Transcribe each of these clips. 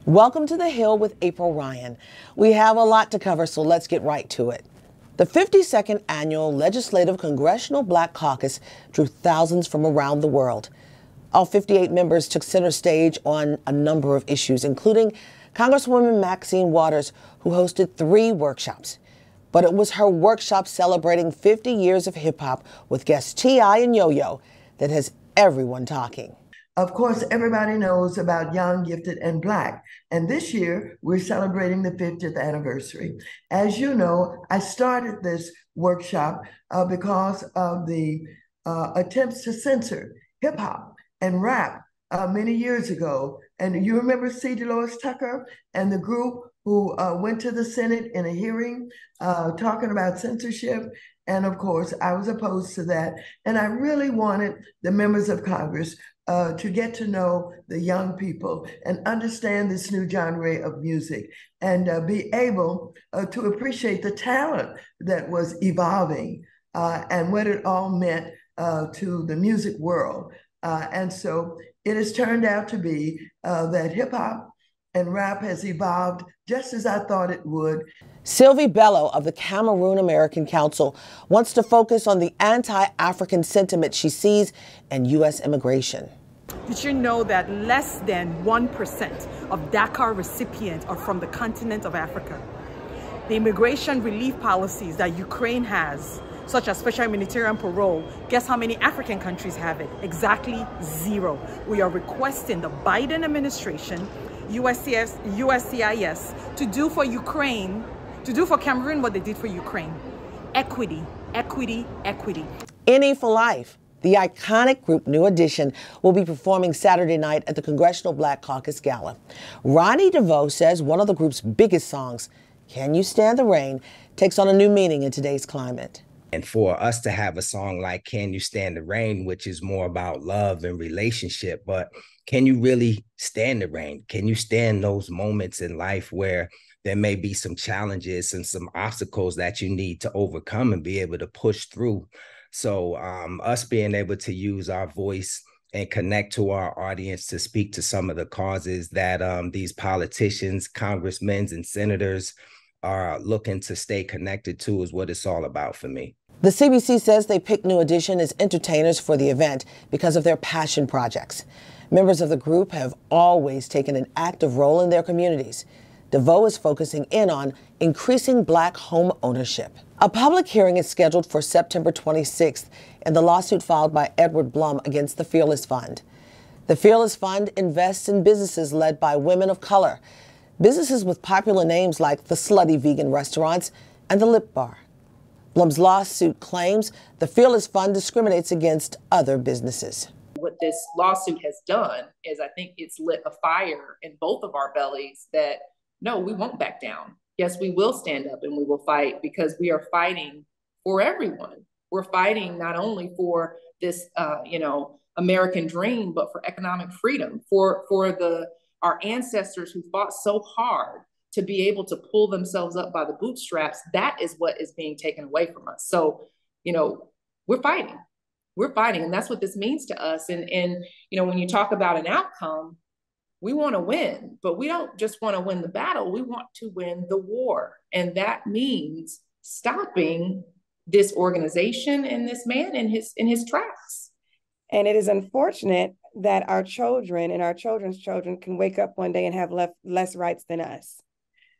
Welcome to The Hill with April Ryan. We have a lot to cover, so let's get right to it. The 52nd Annual Legislative Congressional Black Caucus drew thousands from around the world. All 58 members took center stage on a number of issues, including Congresswoman Maxine, who hosted 3 workshops. But it was her workshop celebrating 50 years of hip-hop with guests T.I. and Yo-Yo that has everyone talking. Of course, everybody knows about Young, Gifted, and Black. And this year, we're celebrating the 50th anniversary. As you know, I started this workshop because of the attempts to censor hip hop and rap many years ago. And you remember C. Dolores Tucker and the group who went to the Senate in a hearing talking about censorship. And of course, I was opposed to that. And I really wanted the members of Congress to get to know the young people and understand this new genre of music and be able to appreciate the talent that was evolving and what it all meant to the music world. And so it has turned out to be that hip hop and rap has evolved just as I thought it would. Sylvie Bello of the Cameroon American Council wants to focus on the anti-African sentiment she sees in U.S. immigration. Did you know that less than 1% of DACA recipients are from the continent of Africa? The immigration relief policies that Ukraine has, such as special humanitarian parole, guess how many African countries have it? Exactly 0. We are requesting the Biden administration, USCIS, to do for Ukraine, to do for Cameroon what they did for Ukraine. Equity, equity, equity. NE for Life. The iconic group New Edition will be performing Saturday night at the Congressional Black Caucus Gala. Ronnie Devoe says one of the group's biggest songs, Can You Stand the Rain, takes on a new meaning in today's climate. And for us to have a song like Can You Stand the Rain, which is more about love and relationship, but can you really stand the rain? Can you stand those moments in life where there may be some challenges and some obstacles that you need to overcome and be able to push through? So us being able to use our voice and connect to our audience to speak to some of the causes that these politicians, congressmen, and senators are looking to stay connected to is what it's all about for me. The CBC says they picked New Edition as entertainers for the event because of their passion projects. Members of the group have always taken an active role in their communities. Devoe is focusing in on increasing Black home ownership. A public hearing is scheduled for September 26th in the lawsuit filed by Edward Blum against the Fearless Fund. The Fearless Fund invests in businesses led by women of color, businesses with popular names like the Slutty Vegan Restaurants and the Lip Bar. Blum's lawsuit claims the Fearless Fund discriminates against other businesses. What this lawsuit has done is I think it's lit a fire in both of our bellies that no, we won't back down. Yes, we will stand up and we will fight because we are fighting for everyone. We're fighting not only for this, American dream, but for economic freedom, for our ancestors who fought so hard to be able to pull themselves up by the bootstraps. That is what is being taken away from us. So, we're fighting. We're fighting, and that's what this means to us. And when you talk about an outcome, we want to win, but we don't just want to win the battle. We want to win the war. And that means stopping this organization and this man in his tracks. And it is unfortunate that our children and our children's children can wake up one day and have less rights than us.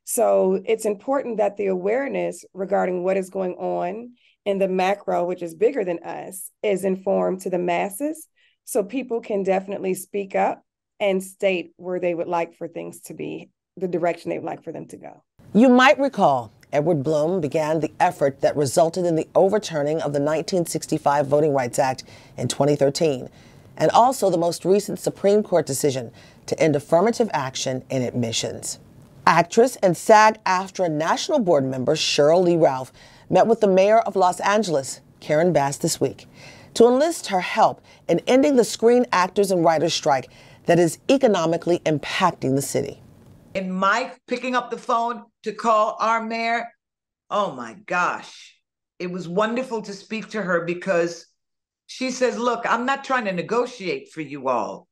So it's important that the awareness regarding what is going on in the macro, which is bigger than us, is informed to the masses so people can definitely speak up and state where they would like for things to be, the direction they would like for them to go. You might recall Edward Blum began the effort that resulted in the overturning of the 1965 Voting Rights Act in 2013, and also the most recent Supreme Court decision to end affirmative action in admissions. Actress and SAG AFTRA National Board member Sheryl Lee Ralph met with the mayor of Los Angeles, Karen Bass, this week to enlist her help in ending the Screen Actors and Writers strike that is economically impacting the city. And Mike picking up the phone to call our mayor, oh my gosh. It was wonderful to speak to her because she says, look, I'm not trying to negotiate for you all,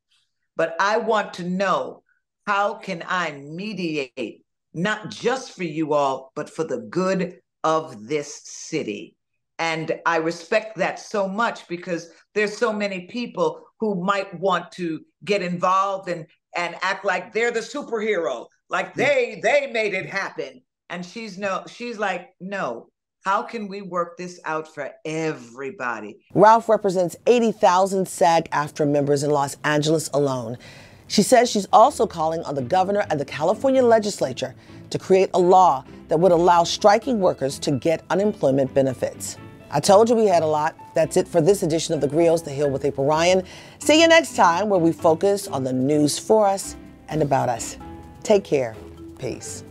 but I want to know How can I mediate, not just for you all, but for the good of this city? And I respect that so much, because there's so many people who might want to get involved and act like they're the superhero, like they made it happen. And she's like, no, how can we work this out for everybody? Ralph represents 80,000 SAG-AFTRA members in Los Angeles alone. She says she's also calling on the governor and the California legislature to create a law that would allow striking workers to get unemployment benefits. I told you we had a lot. That's it for this edition of theGrio's The Hill with April Ryan. See you next time, where we focus on the news for us and about us. Take care. Peace.